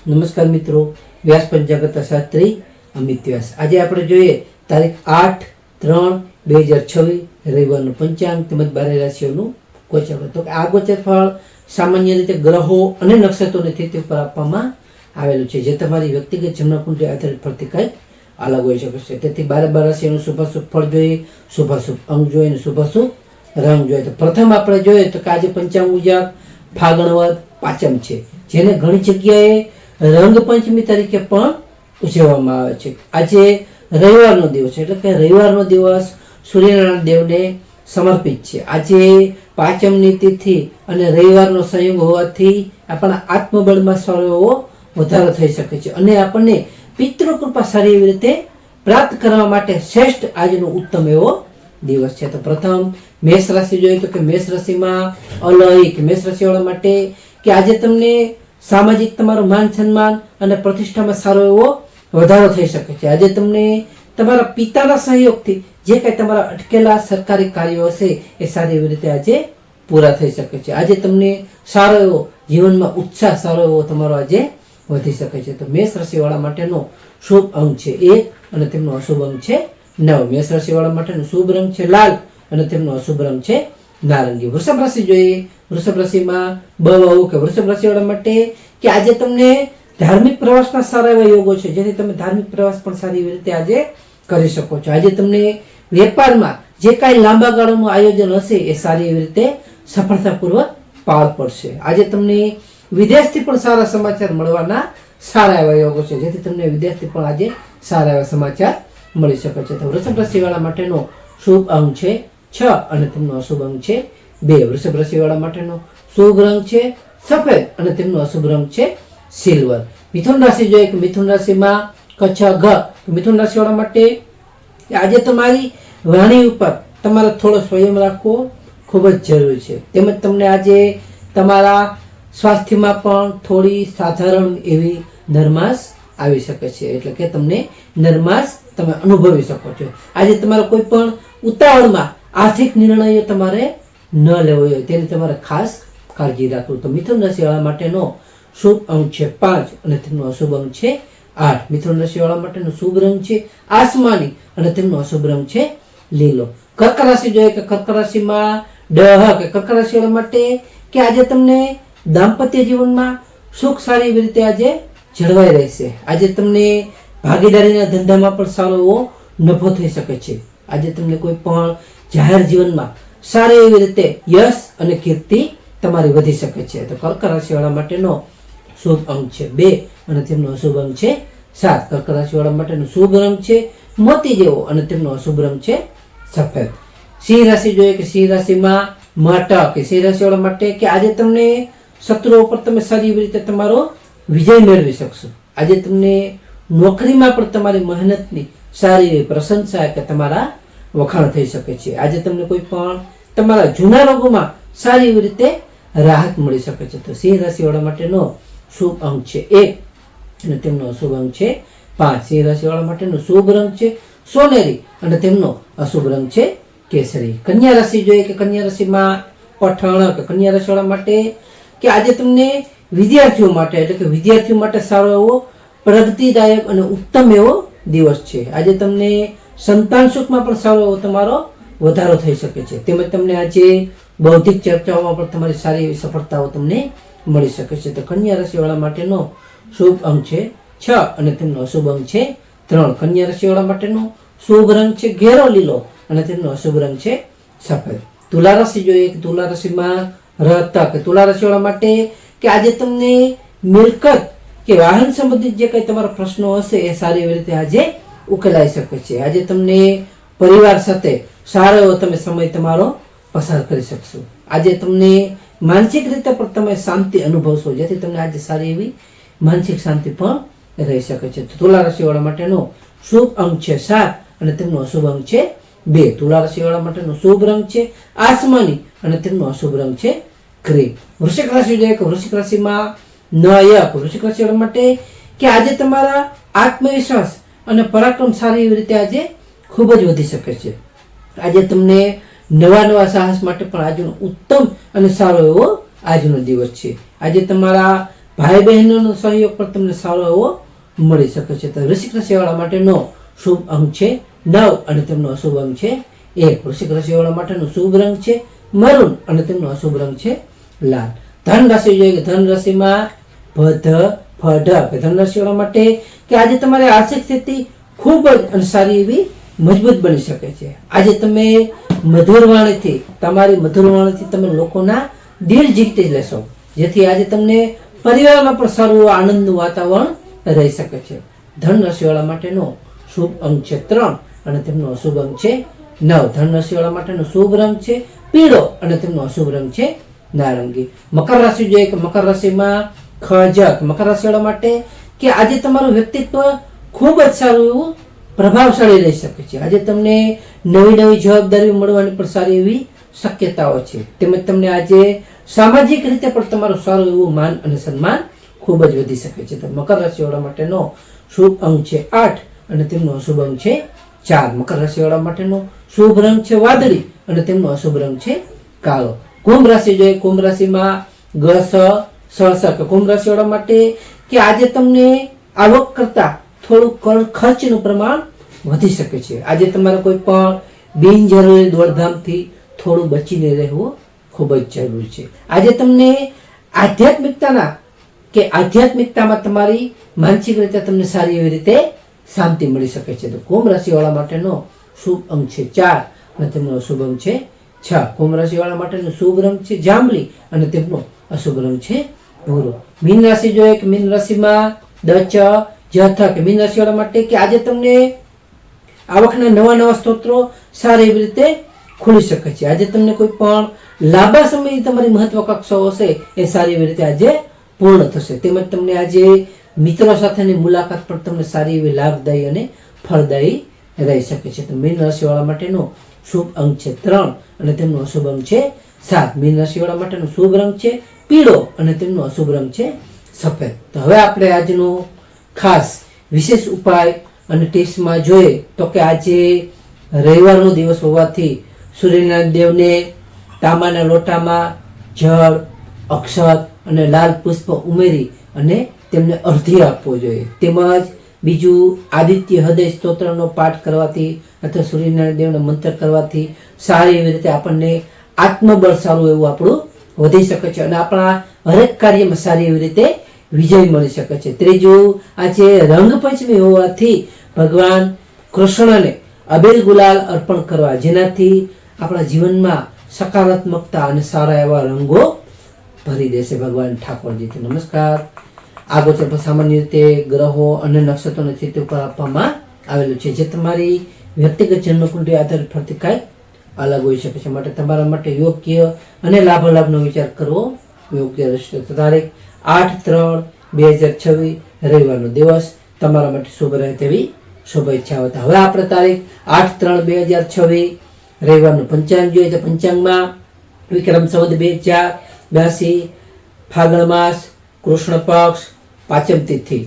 નમસ્કાર મિત્રો, વ્યાસ પંચાંગતા શાસ્ત્રી અમિત વ્યાસ. આજે આપણે જોઈએ તારીખ 8/3/2026 રવિવારનું પંચાંગ તેમજ 12 રાશિઓનું ગોચર. તો આ ગોચર ફળ સામાન્ય રીતે ગ્રહો અને નક્ષત્રોની સ્થિતિ ઉપર આપવામાં આવેલું છે, જે તમારી વ્યક્તિગત જન્મકુંડળી આધારિત ફળથી કંઈક અલગ હોઈ શકે છે. તેથી 12 રાશિઓનું શુભાશુભ ફળ જોઈએ, શુભાશુભ અંગ જોઈએ અને શુભાશુભ રંગ જોઈએ. તો પ્રથમ આપણે જોઈએ તો કે આજે પંચાંગ મુજબ ફાગણ વદ પાંચમ છે, જેને ઘણી જગ્યાએ રંગ પંચમી તરીકે પણ ઉજવવામાં આવે છે. આજે રવિવારનો દિવસ એટલે કે રવિવારનો દિવસ સૂર્યનારાયણ દેવને સમર્પિત છે. આજે પાંચમની તિથિ અને રવિવારનો સંયોગ હોવાથી આપણા આત્મબળમાં સારો એવો વધારો થઈ શકે છે અને આપણને પિતૃકૃપા સારી એવી રીતે પ્રાપ્ત કરવા માટે શ્રેષ્ઠ આજનો ઉત્તમ એવો દિવસ છે. તો પ્રથમ મેષ રાશિ જોઈએ તો કે મેષ રાશિમાં અલૌકિક મેષ રાશિવાળા માટે કે આજે તમને સામાજિક તમારું માન સન્માન અને પ્રતિષ્ઠામાં સારો એવો વધારો થઈ શકે છે. આજે તમને તમારા પિતાના સહયોગથી જે કંઈ તમારા અટકેલા સરકારી કાર્યો હશે એ સારી એવી રીતે આજે પૂરા થઈ શકે છે. આજે તમને સારો એવો જીવનમાં ઉત્સાહ સારો એવો તમારો આજે વધી શકે છે. તો મેષ રાશિવાળા માટેનો શુભ અંક છે 1 અને તેમનો અશુભ અંક છે 9. મેષ રાશિવાળા માટેનો શુભ રંગ છે લાલ અને તેમનો અશુભ રંગ છે નારંગી. વૃષભ રાશિ જોઈએ. વૃષભ રાશિમાં બહુ કે વૃષભ રાશિવાળા માટે કે આજે તમને ધાર્મિક પ્રવાસના સારા એવા યોગો છે, જેથી તમે ધાર્મિક પ્રવાસ પણ સારી એવી રીતે આજે કરી શકો છો. આજે તમને વેપારમાં જે કાંઈ લાંબા ગાળાનું આયોજન હશે એ સારી એવી રીતે સફળતાપૂર્વક પાર પડશે. આજે તમને વિદેશથી પણ સારા સમાચાર મળવાના સારા એવા યોગો છે, જેથી તમને વિદેશથી પણ આજે સારા એવા સમાચાર મળી શકે છે. તો વૃષભ રાશિવાળા માટેનો શુભ અંક છે 6 અને તેમનો અશુભ અંક છે 2. વૃષભ રાશિવાળા માટેનો શુભ રંગ છે સફેદ અને તેમનો અશુભ રંગ છે સિલ્વર. મિથુન રાશિ જોઈએ કે મિથુન રાશિમાં કચ્છ ઘ. મિથુન રાશિવાળા માટે આજે તમારી વાણી ઉપર તમારે થોડો સંયમ રાખવો ખૂબ જ જરૂરી છે. તેમજ તમને આજે તમારા સ્વાસ્થ્યમાં પણ થોડી સાધારણ એવી નરમાશ આવી શકે છે, એટલે કે તમને નરમાશ તમે અનુભવી શકો છો. આજે તમારે કોઈ પણ ઉતાવળમાં આર્થિક નિર્ણયો તમારે ન લેવો જોઈએ, તેની તમારે ખાસ કાળજી રાખવું. તો મિથુન રાશિવાળા માટેનો શુભ અંક છે 5 અને તેમનો અશુભ અંક છે 8. મિથુન રાશિવાળા માટેનો શુભ રંગ છે આસમાની અને તેમનો અશુભ રંગ છે લીલો. કર્ક રાશિ જોઈએ કે કર્ક રાશિમાં કે કર્ક રાશિવાળા માટે કે આજે તમને દાંપત્ય જીવનમાં સુખ સારી એવી રીતે આજે જળવાઈ રહેશે. આજે તમને ભાગીદારીના ધંધામાં પણ સારો એવો નફો થઈ શકે છે. આજે તમને કોઈ પણ જાહેર જીવનમાં સારી એવી રીતે યશ અને કીર્તિ તમારી વધી શકે છે. તો કર્ક રાશિવાળા માટેનો શુભ અંક છે 2 અને તેમનો અશુભ અંક છે 7. કર્ક રાશિવાળા માટેનો શુભ રંગ છે મોતી જેવો અને તેમનો અશુભ રંગ છે સફેદ. સિંહ રાશિ જોઈએ કે સિંહ રાશિમાં માટક કે સિંહ રાશિવાળા માટે કે આજે તમને શત્રુઓ પર તમે સારી એવી રીતે તમારો વિજય મેળવી શકશો. આજે તમને નોકરીમાં પણ તમારી મહેનતની સારી એવી પ્રશંસા કે તમારા વખાણ થઈ શકે છે. આજે તમને કોઈ પણ તમારા જૂના રોગોમાં સારી એવી રીતે રાહત મળી શકે છે. તો સિંહ રાશિવાળા માટેનો શુભ અંક છે 1 અને તેમનો અશુભ અંક છે 5. સિંહ રાશિવાળા માટેનો શુભ રંગ છે સોનેરી અને તેમનો અશુભ રંગ છે કેસરી. કન્યા રાશિ જોઈએ કે કન્યા રાશિમાં પઠણ કે કન્યા રાશિવાળા માટે કે આજે તમને વિદ્યાર્થીઓ માટે એટલે કે વિદ્યાર્થીઓ માટે સારો એવો પ્રગતિદાયક અને ઉત્તમ એવો દિવસ છે. આજે તમને સંતાન સુખમાં પણ સારો એવો તમારો વધારો થઈ શકે છે. તેમજ તમને આજે બૌદ્ધિક ચર્ચાઓમાં પણ તમારી સારી એવી સફળતાઓ તમને મળી શકે છે. તો કન્યા રાશિવાળા માટેનો શુભ અંક છે 6 અને તેમનો અશુભ અંક છે 3. કન્યા રાશિવાળા માટેનો શુભ રંગ છે ઘેરો લીલો અને તેમનો અશુભ રંગ છે સફેદ. તુલા રાશિ જોઈએ કે તુલા રાશિમાં કે તુલા રાશિવાળા માટે કે આજે તમને મિલકત કે વાહન સંબંધિત જે કંઈ તમારા પ્રશ્નો હશે એ સારી એવી રીતે આજે ઉકેલાઈ શકે છે. આજે તમને પરિવાર સાથે સારો એવો તમે સમય તમારો પસાર કરી શકશો. આજે તમને માનસિક રીતે પણ તમે શાંતિ અનુભવશો, જેથી તમને આજે સારી એવી માનસિક શાંતિ પણ રહી શકે છે. તુલા રાશિવાળા માટેનો શુભ અંક છે 7 અને તેમનો અશુભ અંક છે 2. તુલા રાશિવાળા માટેનો શુભ રંગ છે આસમાની અને તેમનો અશુભ રંગ છે ગ્રે. વૃશ્ચિક રાશિ જોઈએ કે વૃશ્ચિક રાશિમાં વૃશ્ચિક રાશિવાળા માટે કે આજે તમારા આત્મવિશ્વાસ અને પરાક્રમ સારી એવી રીતે આજે ખૂબ જ વધી શકે છે. આજે તમને નવા સાહસ માટે પણ આજનો ઉત્તમ અને સારો એવો આજનો દિવસ છે. આજે તમારા ભાઈ બહેનોનો સહયોગ પણ તમને સારો એવો મળી શકે છે. તો વૃશ્ચિક રાશિવાળા માટેનો શુભ અંક છે 9 અને તેમનો અશુભ અંક છે 1. વૃશ્ચિક રાશિવાળા માટેનો શુભ રંગ છે મરૂન અને તેમનો અશુભ રંગ છે લાલ. ધન રાશિ જોઈએ કે ધન રાશિમાં ધન રાશિવાળા માટે કે આજે તમારી આર્થિક સ્થિતિ ખૂબ જ અને સારી એવી મજબૂત બની શકે છે. આજે તમે તમારી મધુર વાણીથી તમે લોકોના દિલ જીતી લેશો, જેથી આજે તમને પરિવારમાં પણ સારું આનંદનું વાતાવરણ રહી શકે છે. ધન રાશિવાળા માટેનો શુભ અંક છે 3 અને તેમનો અશુભ અંક છે 9. ધન રાશિવાળા માટેનો શુભ રંગ છે પીળો અને તેમનો અશુભ રંગ છે નારંગી. મકર રાશિ જોઈએ કે મકર રાશિમાં મકર રાશિવાળા માટે કે આજે તમારું વ્યક્તિત્વ ખૂબ જ સારું એવું પ્રભાવશાળી રહી શકે છે. આજે તમને નવી જવાબદારીઓ મળવાની પણ સારી એવી શક્યતાઓ છે. તેમજ તમને આજે સામાજિક રીતે પણ તમારું સારું એવું માન અને સન્માન ખૂબ જ વધી શકે છે. તો મકર રાશિવાળા માટેનો શુભ અંક છે 8 અને તેમનો અશુભ અંક છે 4. મકર રાશિવાળા માટેનો શુભ રંગ છે વાદળી અને તેમનો અશુભ રંગ છે કાળો. કુંભ રાશિ જોઈએ, કુંભ રાશિમાં કુંભ રાશિવાળા માટે કે આજે તમને આવક કરતા થોડું ખર્ચનું પ્રમાણ વધી શકે છે. આજે તમારે કોઈ પણ બિનજરૂરી દોડધામથી થોડું બચીને રહેવું ખૂબ જ જરૂરી છે. આજે તમને આધ્યાત્મિકતામાં તમારી માનસિક રીતે તમને સારી એવી રીતે શાંતિ મળી શકે છે. તો કુંભ રાશિવાળા માટેનો શુભ અંક છે 4 અને તેમનો અશુભ અંક છે 6. કુંભ રાશિવાળા માટેનો શુભ રંગ છે જાંબલી અને તેમનો અશુભ રંગ છે ભૂરો. મીન રાશિ જોઈએ કે મીન રાશિમાં મીન રાશિવાળા માટે કે આજે તમને આવકના નવા સ્ત્રોતો સારી એવી રીતે ખુલી શકે છે. આજે તમને કોઈ પણ લાંબા સમયની તમારી મહત્વાકાંક્ષાઓ હશે એ સારી એવી રીતે આજે પૂર્ણ થશે. તેમજ તમને આજે મિત્રો સાથેની મુલાકાત પણ તમને સારી એવી લાભદાયી અને ફળદાયી રહી શકે છે. તો મીન રાશિવાળા માટેનો શુભ અંક છે 3 અને તેમનો અશુભ અંક છે 7. મીન રાશિવાળા માટેનો શુભ રંગ છે પીળો અને તેમનો અશુભ રંગ છે સફેદ. તો હવે આપણે આજનો ખાસ વિશેષ ઉપાય અને ટિપ્સમાં જોઈએ તો કે આજે રવિવારનો દિવસ હોવાથી સૂર્યનારાયણ દેવને તાંબાના લોટામાં જળ, અક્ષત અને લાલ પુષ્પ ઉમેરી અને તેમને અર્ઘ્ય આપવો જોઈએ. તેમજ બીજું આદિત્ય હૃદય સ્તોત્રનો પાઠ કરવાથી અથવા સૂર્યનારાયણ દેવનો મંત્ર કરવાથી સારી એવી રીતે આપણને આત્મબળ સારું એવું આપણું વધી શકે છે અને આપણા હરેક કાર્યમાં સારી એવી રીતે વિજય મળી શકે છે. ત્રીજું, આજે રંગપંચમી હોવાથી ભગવાન કૃષ્ણને અબીલ ગુલાલ અર્પણ કરવા, જેનાથી આપણા જીવનમાં સકારાત્મકતા અને સારા એવા રંગો ભરી દેશે ભગવાન ઠાકોરજી. નમસ્કાર. આગળ સામાન્ય રીતે ગ્રહો અને નક્ષત્રોની સ્થિતિ ઉપર આપવામાં આવેલું છે, જે તમારી વ્યક્તિગત જન્મકુંડળી આધારિત ફરતી કાંઈ અલગ હોઈ શકે છે. માટે તમારા માટે યોગ્ય અને લાભાલાભનો વિચાર કરવો યોગ્ય રહેશે. તારીખ 8/3/2026 રવિવારનો દિવસ તમારા માટે શુભ રહે તેવી શુભેચ્છાઓ. હવે આપણે તારીખ 8/3/2026 રવિવારનું પંચાંગ જોઈએ તો પંચાંગમાં વિક્રમ સંવત 2082 ફાગણ માસ કૃષ્ણ પક્ષ પાંચમ તિથિ.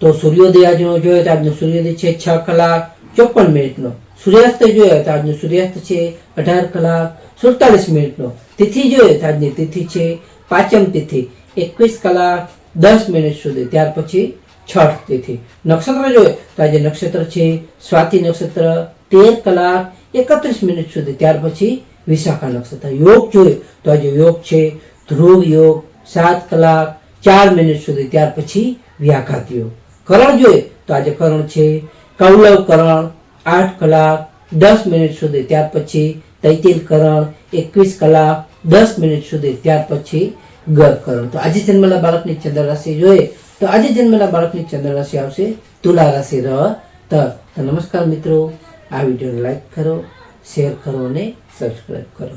તો સૂર્યોદય આજનો જોઈએ તો આજનો સૂર્યોદય છે 6:54 સૂર્યાસ્ત જોઈએ તો આજનો સૂર્યાસ્ત છે 18:47. તિથિ જોઈએ તો આજની તિથિ છે પાંચમ તિથિ 21:10 સુધી. ત્યાર પછી છઠ તિથિ. નક્ષત્ર જોઈએ તો આજે નક્ષત્ર છે સ્વાતિ નક્ષત્ર 13:31 સુધી. ત્યાર પછી વિશાખા નક્ષત્ર. યોગ જોઈએ તો આજે યોગ છે ધ્રુવ યોગ 7:04 સુધી. ત્યાર પછી વ્યાઘાત યોગ. કરણ જોઈએ તો આજે કરણ છે કૌલવ કરણ 8:10 સુધી. ત્યાર પછી તૈતિલ કરણ 21:10 સુધી. ત્યાર પછી ગર કરણ. તો આજે જન્મેલા બાળકની ચંદ્ર રાશિ જોઈએ તો આજે જન્મેલા બાળકની ચંદ્ર રાશિ આવશે તુલા રાશિ તો નમસ્કાર મિત્રો, આ વિડીયોને લાઈક કરો, શેર કરો અને સબસ્ક્રાઈબ કરો.